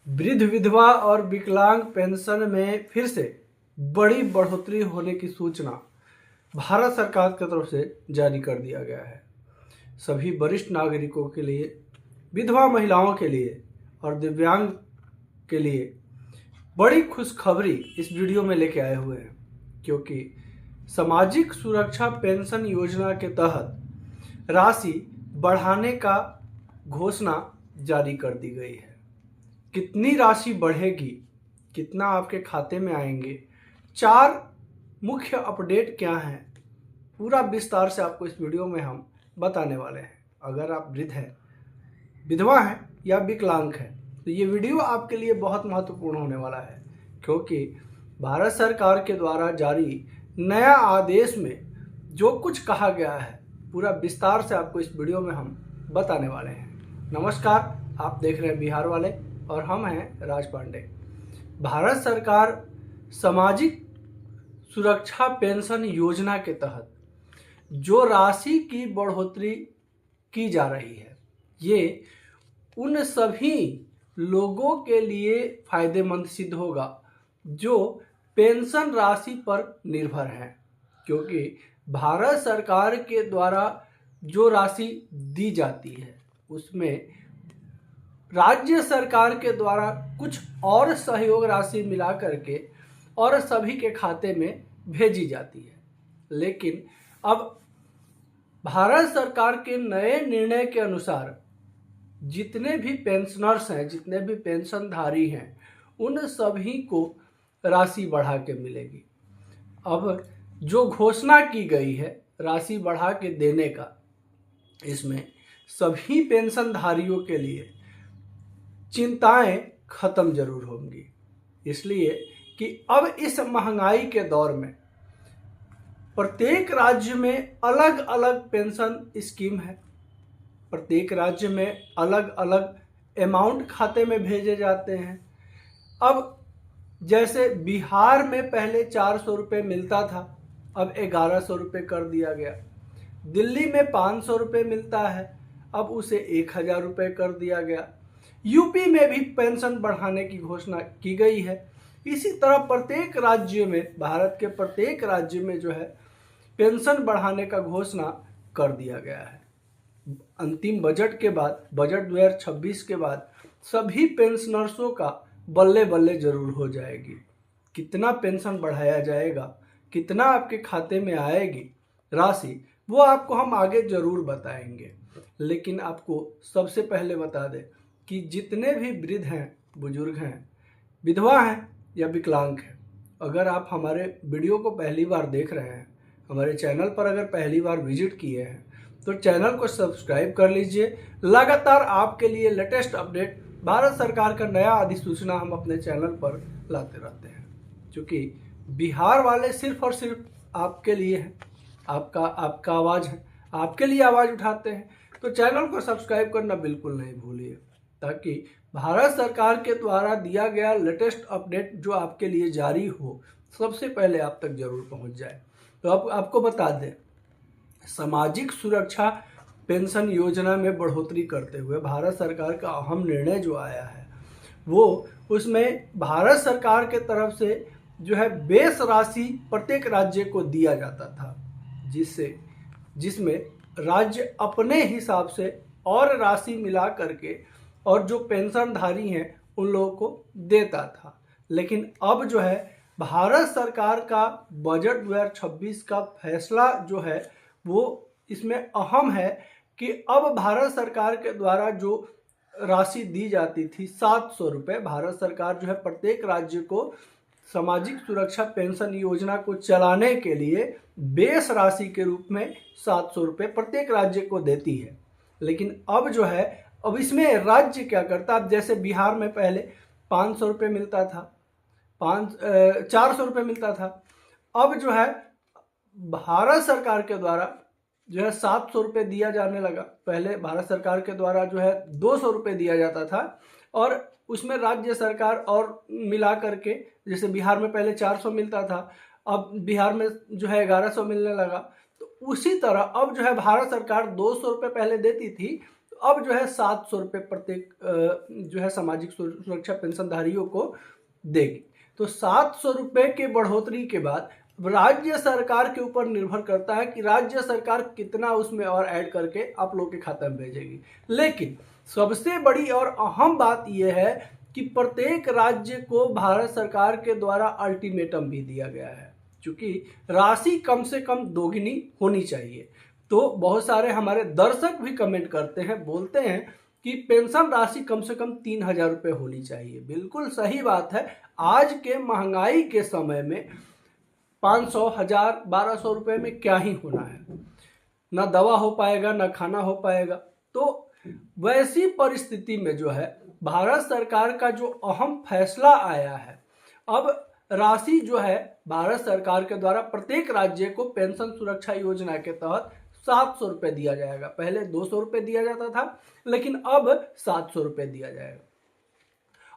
वृद्ध विधवा और विकलांग पेंशन में फिर से बड़ी बढ़ोतरी होने की सूचना भारत सरकार की तरफ से जारी कर दिया गया है। सभी वरिष्ठ नागरिकों के लिए, विधवा महिलाओं के लिए और दिव्यांग के लिए बड़ी खुशखबरी इस वीडियो में लेके आए हुए हैं, क्योंकि सामाजिक सुरक्षा पेंशन योजना के तहत राशि बढ़ाने का घोषणा जारी कर दी गई है। कितनी राशि बढ़ेगी, कितना आपके खाते में आएंगे, 4 मुख्य अपडेट क्या हैं, पूरा विस्तार से आपको इस वीडियो में हम बताने वाले हैं। अगर आप वृद्ध हैं, विधवा हैं या विकलांग हैं तो ये वीडियो आपके लिए बहुत महत्वपूर्ण होने वाला है, क्योंकि भारत सरकार के द्वारा जारी नया आदेश में जो कुछ कहा गया है पूरा विस्तार से आपको इस वीडियो में हम बताने वाले हैं। नमस्कार, आप देख रहे हैं बिहार वाले और हम हैं राज पांडे। भारत सरकार सामाजिक सुरक्षा पेंशन योजना के तहत जो राशि की बढ़ोतरी की जा रही है, ये उन सभी लोगों के लिए फायदेमंद सिद्ध होगा जो पेंशन राशि पर निर्भर हैं, क्योंकि भारत सरकार के द्वारा जो राशि दी जाती है उसमें राज्य सरकार के द्वारा कुछ और सहयोग राशि मिला करके और सभी के खाते में भेजी जाती है। लेकिन अब भारत सरकार के नए निर्णय के अनुसार जितने भी पेंशनर्स हैं, जितने भी पेंशनधारी हैं, उन सभी को राशि बढ़ा के मिलेगी। अब जो घोषणा की गई है राशि बढ़ा के देने का, इसमें सभी पेंशनधारियों के लिए चिंताएं खत्म जरूर होंगी, इसलिए कि अब इस महंगाई के दौर में प्रत्येक राज्य में अलग अलग पेंशन स्कीम है। प्रत्येक राज्य में अलग अलग अमाउंट खाते में भेजे जाते हैं। अब जैसे बिहार में पहले 400 रुपये मिलता था, अब 1100 रुपये कर दिया गया। दिल्ली में 500 रुपये मिलता है, अब उसे 1000 रुपये कर दिया गया। यूपी में भी पेंशन बढ़ाने की घोषणा की गई है। इसी तरह प्रत्येक राज्य में, भारत के प्रत्येक राज्य में जो है पेंशन बढ़ाने का घोषणा कर दिया गया है। अंतिम बजट के बाद, बजट 2026 के बाद सभी पेंशनर्सों का बल्ले बल्ले जरूर हो जाएगी। कितना पेंशन बढ़ाया जाएगा, कितना आपके खाते में आएगी राशि, वो आपको हम आगे जरूर बताएंगे। लेकिन आपको सबसे पहले बता दें कि जितने भी वृद्ध हैं, बुजुर्ग हैं, विधवा हैं या विकलांग हैं, अगर आप हमारे वीडियो को पहली बार देख रहे हैं, हमारे चैनल पर अगर पहली बार विजिट किए हैं तो चैनल को सब्सक्राइब कर लीजिए। लगातार आपके लिए लेटेस्ट अपडेट, भारत सरकार का नया अधिसूचना हम अपने चैनल पर लाते रहते हैं, क्योंकि बिहार वाले सिर्फ और सिर्फ आपके लिए हैं। आपका आवाज़ है, आपके लिए आवाज़ उठाते हैं। तो चैनल को सब्सक्राइब करना बिल्कुल नहीं भूलिए, ताकि भारत सरकार के द्वारा दिया गया लेटेस्ट अपडेट जो आपके लिए जारी हो, सबसे पहले आप तक जरूर पहुंच जाए। तो आपको बता दें, सामाजिक सुरक्षा पेंशन योजना में बढ़ोतरी करते हुए भारत सरकार का अहम निर्णय जो आया है, वो उसमें भारत सरकार के तरफ से जो है बेस राशि प्रत्येक राज्य को दिया जाता था, जिसमें राज्य अपने हिसाब से और राशि मिला करके और जो पेंशनधारी हैं उन लोगों को देता था। लेकिन अब जो है भारत सरकार का बजट 2026 का फैसला जो है वो इसमें अहम है कि अब भारत सरकार के द्वारा जो राशि दी जाती थी 700 रुपये, भारत सरकार जो है प्रत्येक राज्य को सामाजिक सुरक्षा पेंशन योजना को चलाने के लिए बेस राशि के रूप में 700 रुपये प्रत्येक राज्य को देती है। लेकिन अब जो है, अब इसमें राज्य क्या करता, अब जैसे बिहार में पहले 500 रुपये मिलता था, 400 रुपये मिलता था, अब जो है भारत सरकार के द्वारा जो है 700 रुपये दिया जाने लगा। पहले भारत सरकार के द्वारा जो है 200 रुपये दिया जाता था और उसमें राज्य सरकार और मिला करके, जैसे बिहार में पहले 400 मिलता था, अब बिहार में जो है 1100 मिलने लगा। तो उसी तरह अब जो है भारत सरकार 200 रुपये पहले देती थी, तो अब जो है 700 रुपये प्रत्येक जो है सामाजिक सुरक्षा पेंशनधारियों को देगी। तो 700 रुपये के बढ़ोतरी के बाद राज्य सरकार के ऊपर निर्भर करता है कि राज्य सरकार कितना उसमें और ऐड करके आप लोग के खाते में भेजेगी। लेकिन सबसे बड़ी और अहम बात यह है कि प्रत्येक राज्य को भारत सरकार के द्वारा अल्टीमेटम भी दिया गया है, क्योंकि राशि कम से कम दोगुनी होनी चाहिए। तो बहुत सारे हमारे दर्शक भी कमेंट करते हैं, बोलते हैं कि पेंशन राशि कम से कम 3000 रुपये होनी चाहिए। बिल्कुल सही बात है। आज के महंगाई के समय में 500, 1000, 1200 रुपये में क्या ही होना है, ना दवा हो पाएगा ना खाना हो पाएगा। तो वैसी परिस्थिति में जो है भारत सरकार का जो अहम फैसला आया है, अब राशि जो है भारत सरकार के द्वारा प्रत्येक राज्य को पेंशन सुरक्षा योजना के तहत 700 रुपये दिया जाएगा। पहले 200 रुपये दिया जाता था, लेकिन अब 700 रुपये दिया जाएगा।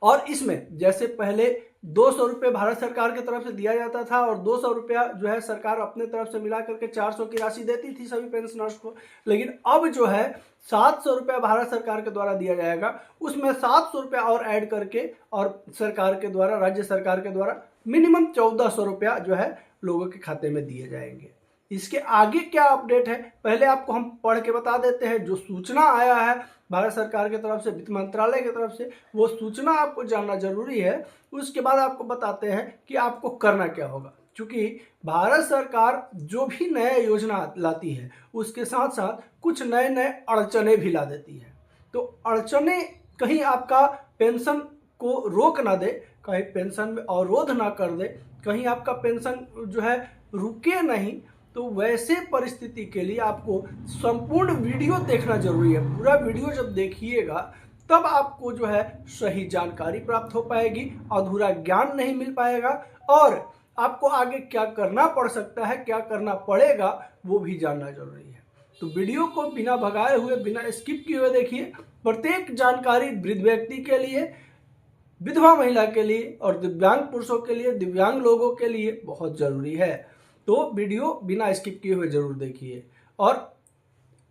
और इसमें जैसे पहले 200 रुपये भारत सरकार की तरफ से दिया जाता था और 200 रुपया जो है सरकार अपने तरफ से मिला करके 400 की राशि देती थी सभी पेंशनर्स को। लेकिन अब जो है 700 रुपया भारत सरकार के द्वारा दिया जाएगा, उसमें 700 रुपया और ऐड करके और सरकार के द्वारा, राज्य सरकार के द्वारा मिनिमम 1400 रुपया जो है लोगों के खाते में दिए जाएंगे। इसके आगे क्या अपडेट है पहले आपको हम पढ़ के बता देते हैं। जो सूचना आया है भारत सरकार की तरफ से, वित्त मंत्रालय की तरफ से, वो सूचना आपको जानना जरूरी है। उसके बाद आपको बताते हैं कि आपको करना क्या होगा, क्योंकि भारत सरकार जो भी नया योजना लाती है उसके साथ साथ कुछ नए नए अड़चने भी ला देती है। तो अड़चने कहीं आपका पेंशन को रोक ना दे, कहीं पेंशन में अवरोध ना कर दे, कहीं आपका पेंशन जो है रुके नहीं, तो वैसे परिस्थिति के लिए आपको संपूर्ण वीडियो देखना जरूरी है। पूरा वीडियो जब देखिएगा तब आपको जो है सही जानकारी प्राप्त हो पाएगी, अधूरा ज्ञान नहीं मिल पाएगा और आपको आगे क्या करना पड़ सकता है, क्या करना पड़ेगा, वो भी जानना जरूरी है। तो वीडियो को बिना भगाए हुए, बिना स्किप किए हुए देखिए। प्रत्येक जानकारी वृद्ध व्यक्ति के लिए, विधवा महिला के लिए और दिव्यांग पुरुषों के लिए, दिव्यांग लोगों के लिए बहुत जरूरी है। तो वीडियो बिना स्किप किए हुए जरूर देखिए। और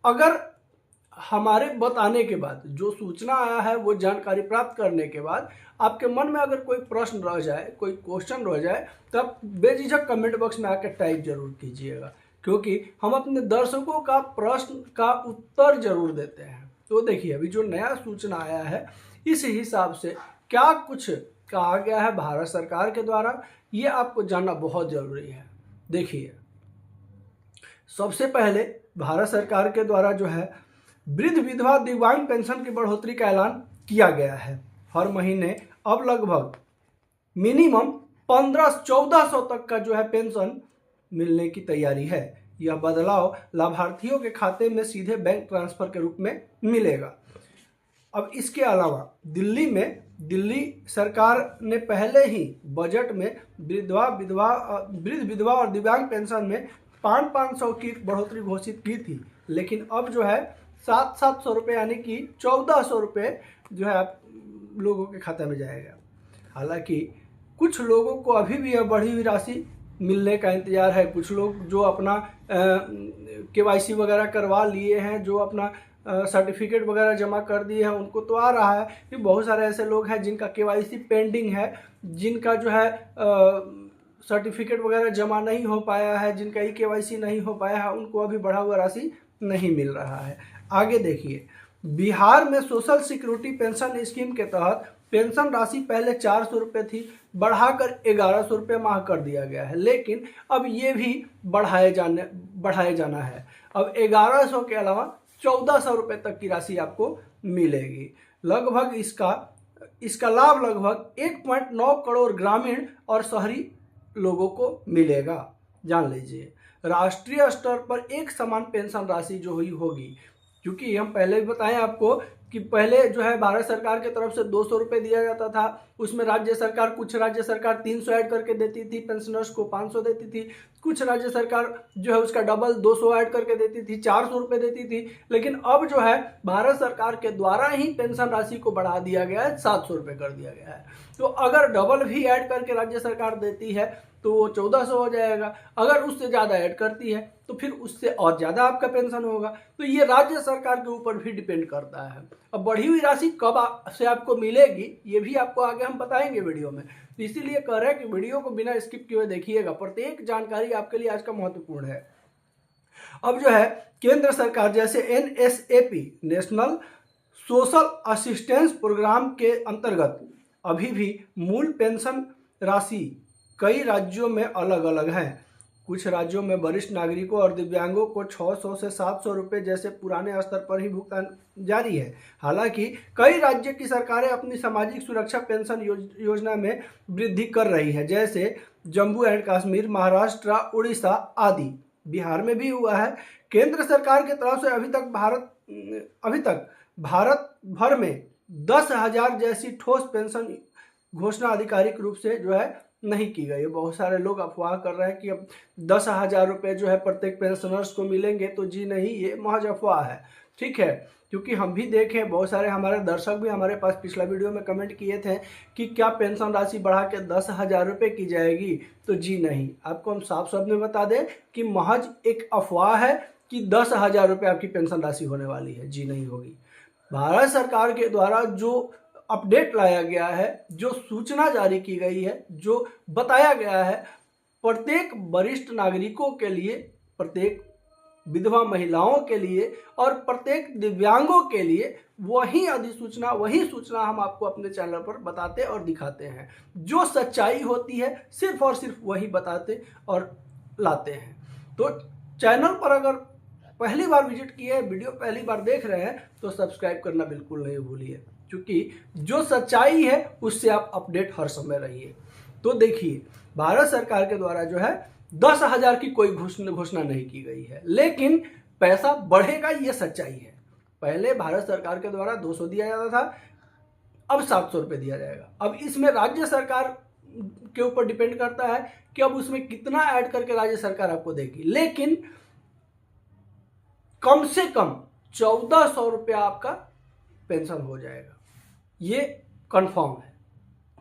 अगर हमारे बताने के बाद, जो सूचना आया है वो जानकारी प्राप्त करने के बाद आपके मन में अगर कोई प्रश्न रह जाए, कोई क्वेश्चन रह जाए, तो आप बेझिझक कमेंट बॉक्स में आकर टाइप जरूर कीजिएगा, क्योंकि हम अपने दर्शकों का प्रश्न का उत्तर जरूर देते हैं। तो देखिए अभी जो नया सूचना आया है इस हिसाब से क्या कुछ कहा गया है भारत सरकार के द्वारा, ये आपको जानना बहुत जरूरी है। देखिए सबसे पहले भारत सरकार के द्वारा जो है वृद्ध विधवा दिव्यांग पेंशन की बढ़ोतरी का ऐलान किया गया है। हर महीने अब लगभग मिनिमम 1500-1400 तक का जो है पेंशन मिलने की तैयारी है। यह बदलाव लाभार्थियों के खाते में सीधे बैंक ट्रांसफर के रूप में मिलेगा। अब इसके अलावा दिल्ली सरकार ने पहले ही बजट में वृद्ध विधवा और दिव्यांग पेंशन में 500 की बढ़ोतरी घोषित की थी, लेकिन अब जो है 700 रुपये यानी कि 1400 रुपये जो है आप लोगों के खाते में जाएगा। हालांकि कुछ लोगों को अभी भी यह बढ़ी हुई राशि मिलने का इंतजार है। कुछ लोग जो अपना KYC वगैरह करवा लिए हैं, जो अपना सर्टिफिकेट वगैरह जमा कर दिए हैं, उनको तो आ रहा है। कि बहुत सारे ऐसे लोग हैं जिनका KYC पेंडिंग है, जिनका जो है सर्टिफिकेट वगैरह जमा नहीं हो पाया है, जिनका KYC नहीं हो पाया है, उनको अभी बढ़ा हुआ राशि नहीं मिल रहा है। आगे देखिए, बिहार में सोशल सिक्योरिटी पेंशन स्कीम के तहत पेंशन राशि पहले 400 रुपये थी, बढ़ाकर 1100 रुपये माह कर दिया गया है, लेकिन अब ये भी बढ़ाए जाना है। अब 1100 के अलावा 1400 रुपये तक की राशि आपको मिलेगी। लगभग इसका लाभ लगभग 1.9 करोड़ ग्रामीण और शहरी लोगों को मिलेगा। जान लीजिए, राष्ट्रीय स्तर पर एक समान पेंशन राशि जो हुई होगी, क्योंकि हम पहले भी बताएं आपको कि पहले जो है भारत सरकार की तरफ से 200 रुपये दिया जाता था, उसमें कुछ राज्य सरकार 300 ऐड करके देती थी, पेंशनर्स को 500 देती थी, कुछ राज्य सरकार जो है उसका डबल 200 ऐड करके देती थी, 400 रुपये देती थी। लेकिन अब जो है भारत सरकार के द्वारा ही पेंशन राशि को बढ़ा दिया गया है, 700 रुपये कर दिया गया है। तो अगर डबल भी ऐड करके राज्य सरकार देती है तो वो 1400 हो जाएगा, अगर उससे ज़्यादा ऐड करती है तो फिर उससे और ज़्यादा आपका पेंशन होगा। तो ये राज्य सरकार के ऊपर भी डिपेंड करता है। अब बढ़ी हुई राशि कब से आपको मिलेगी ये भी आपको आगे हम बताएंगे वीडियो में, तो इसीलिए कह रहे हैं कि वीडियो को बिना स्किप किए देखिएगा, प्रत्येक जानकारी आपके लिए आज का महत्वपूर्ण है। अब जो है केंद्र सरकार जैसे NSAP national social assistance programme के अंतर्गत अभी भी मूल पेंशन राशि कई राज्यों में अलग अलग है। कुछ राज्यों में वरिष्ठ नागरिकों और दिव्यांगों को 600 से 700 रुपये जैसे पुराने स्तर पर ही भुगतान जारी है। हालांकि कई राज्य की सरकारें अपनी सामाजिक सुरक्षा पेंशन योजना में वृद्धि कर रही है, जैसे जम्मू एंड कश्मीर, महाराष्ट्र, उड़ीसा आदि। बिहार में भी हुआ है। केंद्र सरकार की तरफ से अभी तक भारत भर में 10,000 जैसी ठोस पेंशन घोषणा आधिकारिक रूप से जो है नहीं की गई है। बहुत सारे लोग अफवाह कर रहे हैं कि अब 10,000 रुपये जो है प्रत्येक पेंशनर्स को मिलेंगे, तो जी नहीं, ये महज अफवाह है। ठीक है, क्योंकि हम भी देखें, बहुत सारे हमारे दर्शक भी हमारे पास पिछला वीडियो में कमेंट किए थे कि क्या पेंशन राशि बढ़ा के 10,000 रुपये की जाएगी, तो जी नहीं। आपको हम साफ शब्द में बता दें कि महज एक अफवाह है कि 10,000 रुपये आपकी पेंशन राशि होने वाली है, जी नहीं होगी। भारत सरकार के द्वारा जो अपडेट लाया गया है, जो सूचना जारी की गई है, जो बताया गया है, प्रत्येक वरिष्ठ नागरिकों के लिए, प्रत्येक विधवा महिलाओं के लिए और प्रत्येक दिव्यांगों के लिए वही अधिसूचना, वही सूचना हम आपको अपने चैनल पर बताते और दिखाते हैं। जो सच्चाई होती है सिर्फ और सिर्फ वही बताते और लाते हैं। तो चैनल पर अगर पहली बार विजिट किए, वीडियो पहली बार देख रहे हैं, तो सब्सक्राइब करना बिल्कुल नहीं भूलिए, क्योंकि जो सच्चाई है उससे आप अपडेट हर समय रहिए। तो देखिए, भारत सरकार के द्वारा जो है 10,000 की कोई घोषणा नहीं की गई है, लेकिन पैसा बढ़ेगा, ये सच्चाई है। पहले भारत सरकार के द्वारा 200 दिया जाता था, अब 700 रुपये दिया जाएगा। अब इसमें राज्य सरकार के ऊपर डिपेंड करता है कि अब उसमें कितना ऐड करके राज्य सरकार आपको देगी, लेकिन कम से कम 1400 रुपया आपका पेंशन हो जाएगा, ये कंफर्म है।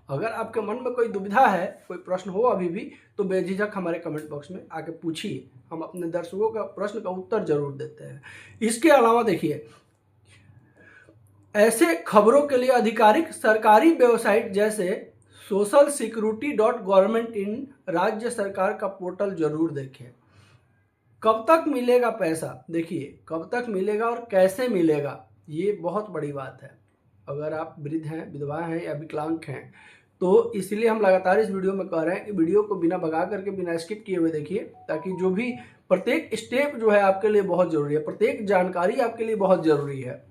अगर आपके मन में कोई दुविधा है, कोई प्रश्न हो अभी भी, तो बेझिझक हमारे कमेंट बॉक्स में आके पूछिए, हम अपने दर्शकों का प्रश्न का उत्तर जरूर देते हैं। इसके अलावा देखिए, ऐसे खबरों के लिए आधिकारिक सरकारी वेबसाइट जैसे socialsecurity.government.in राज्य सरकार का पोर्टल जरूर देखें। कब तक मिलेगा पैसा, देखिए कब तक मिलेगा और कैसे मिलेगा, ये बहुत बड़ी बात है। अगर आप वृद्ध हैं, विधवा हैं या विकलांग हैं, तो इसलिए हम लगातार इस वीडियो में कह रहे हैं कि वीडियो को बिना भगा करके, बिना स्किप किए हुए देखिए, ताकि जो भी प्रत्येक स्टेप जो है आपके लिए बहुत ज़रूरी है, प्रत्येक जानकारी आपके लिए बहुत ज़रूरी है।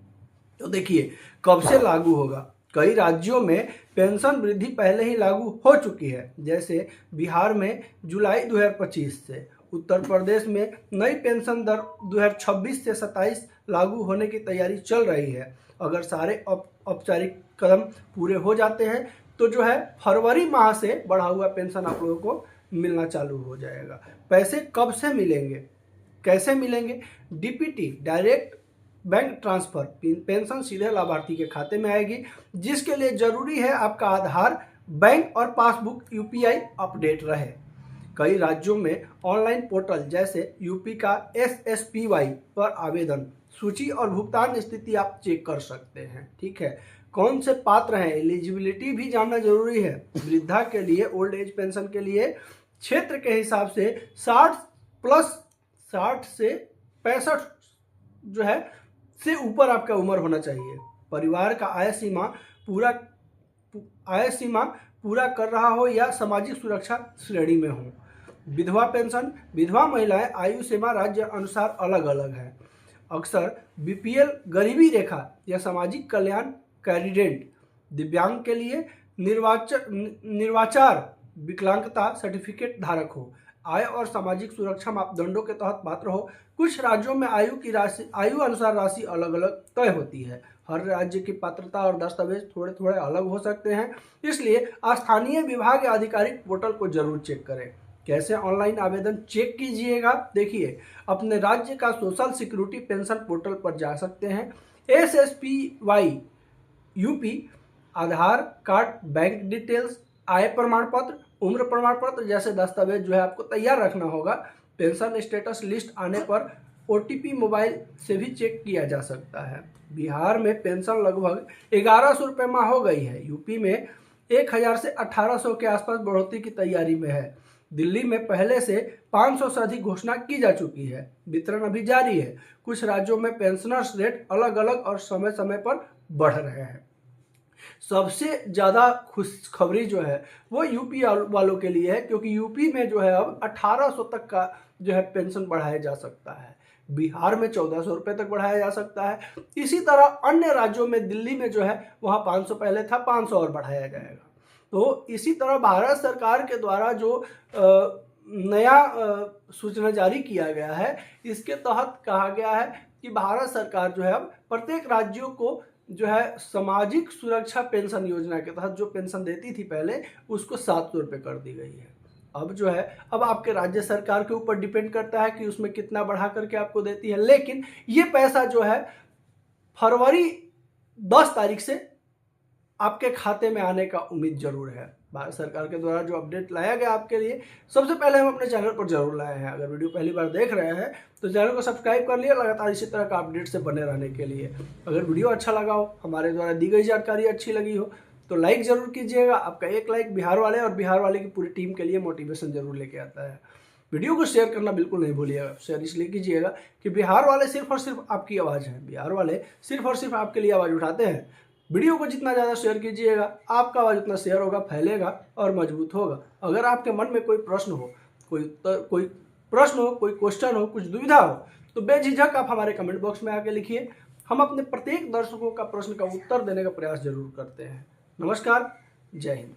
तो देखिए, कब से लागू होगा। कई राज्यों में पेंशन वृद्धि पहले ही लागू हो चुकी है, जैसे बिहार में जुलाई 2025 से, उत्तर प्रदेश में नई पेंशन दर 2026 से 27 लागू होने की तैयारी चल रही है। अगर सारे औपचारिक कदम पूरे हो जाते हैं तो जो है फरवरी माह से बढ़ा हुआ पेंशन आप लोगों को मिलना चालू हो जाएगा। पैसे कब से मिलेंगे, कैसे मिलेंगे? DPT, direct bank transfer, pension सीधे लाभार्थी के खाते में आएगी, जिसके लिए जरूरी है आपका आधार, बैंक और पासबुक UPI अपडेट रहे। कई राज्यों में ऑनलाइन पोर्टल जैसे यूपी का SSPY पर आवेदन सूची और भुगतान स्थिति आप चेक कर सकते हैं। ठीक है, कौन से पात्र हैं, एलिजिबिलिटी भी जानना जरूरी है। वृद्धा के लिए, ओल्ड एज पेंशन के लिए क्षेत्र के हिसाब से 60 से 65 जो है से ऊपर आपका उम्र होना चाहिए। परिवार का आय सीमा पूरा कर रहा हो या सामाजिक सुरक्षा श्रेणी में हो। विधवा पेंशन, विधवा महिलाएं आयु सीमा राज्य अनुसार अलग अलग है। अक्सर BPL गरीबी रेखा या सामाजिक कल्याण कैंडिडेट। दिव्यांग के लिए निर्वाचार विकलांगता सर्टिफिकेट धारक हो। आय और सामाजिक सुरक्षा मापदंडों के तहत पात्र हो। कुछ राज्यों में आयु अनुसार राशि अलग अलग तय होती है। हर राज्य की पात्रता और दस्तावेज थोड़े थोड़े अलग हो सकते हैं, इसलिए स्थानीय विभाग या आधिकारिक पोर्टल को जरूर चेक करें। कैसे ऑनलाइन आवेदन चेक कीजिएगा? देखिए, अपने राज्य का सोशल सिक्योरिटी पेंशन पोर्टल पर जा सकते हैं। SSPY यूपी, आधार कार्ड, बैंक डिटेल्स, आय प्रमाण पत्र, उम्र प्रमाण पत्र जैसे दस्तावेज जो है आपको तैयार रखना होगा। पेंशन स्टेटस लिस्ट आने पर OTP मोबाइल से भी चेक किया जा सकता है। बिहार में पेंशन लगभग 1100 रुपये माह हो गई है। यूपी में 1000 से 1800 के आसपास बढ़ोतरी की तैयारी में है। दिल्ली में पहले से 500 से अधिक घोषणा की जा चुकी है। वितरण अभी जारी है। कुछ राज्यों में पेंशनर्स रेट अलग अलग और समय समय पर बढ़ रहे हैं। सबसे ज़्यादा खुशखबरी जो है वो यूपी वालों के लिए है, क्योंकि यूपी में जो है अब 1800 तक का जो है पेंशन बढ़ाया जा सकता है। बिहार में 1400 रुपये तक बढ़ाया जा सकता है। इसी तरह अन्य राज्यों में, दिल्ली में जो है वहाँ 500 पहले था, 500 और बढ़ाया जाएगा। तो इसी तरह भारत सरकार के द्वारा जो नया सूचना जारी किया गया है, इसके तहत कहा गया है कि भारत सरकार जो है अब प्रत्येक राज्यों को जो है सामाजिक सुरक्षा पेंशन योजना के तहत जो पेंशन देती थी पहले, उसको 700 रुपये कर दी गई है। अब जो है अब आपके राज्य सरकार के ऊपर डिपेंड करता है कि उसमें कितना बढ़ा करके आपको देती है, लेकिन ये पैसा जो है फरवरी 10 तारीख से आपके खाते में आने का उम्मीद जरूर है। भारत सरकार के द्वारा जो अपडेट लाया गया आपके लिए, सबसे पहले हम अपने चैनल पर जरूर लाए हैं। अगर वीडियो पहली बार देख रहे हैं तो चैनल को सब्सक्राइब कर लिया, लगातार इसी तरह का अपडेट से बने रहने के लिए। अगर वीडियो अच्छा लगा हो, हमारे द्वारा दी गई जानकारी अच्छी लगी हो, तो लाइक जरूर कीजिएगा। आपका एक लाइक बिहार वाले और बिहार वाले की पूरी टीम के लिए मोटिवेशन जरूर लेके आता है। वीडियो को शेयर करना बिल्कुल नहीं भूलिएगा। शेयर इसलिए कीजिएगा कि बिहार वाले सिर्फ और सिर्फ आपकी आवाज़ है। बिहार वाले सिर्फ और सिर्फ आपके लिए आवाज़ उठाते हैं। वीडियो को जितना ज़्यादा शेयर कीजिएगा, आपका आवाज़ उतना शेयर होगा, फैलेगा और मजबूत होगा। अगर आपके मन में कोई प्रश्न हो, कोई क्वेश्चन हो, कुछ दुविधा हो, तो बेझिझक आप हमारे कमेंट बॉक्स में आके लिखिए। हम अपने प्रत्येक दर्शकों का प्रश्न का उत्तर देने का प्रयास जरूर करते हैं। नमस्कार, जय हिंद।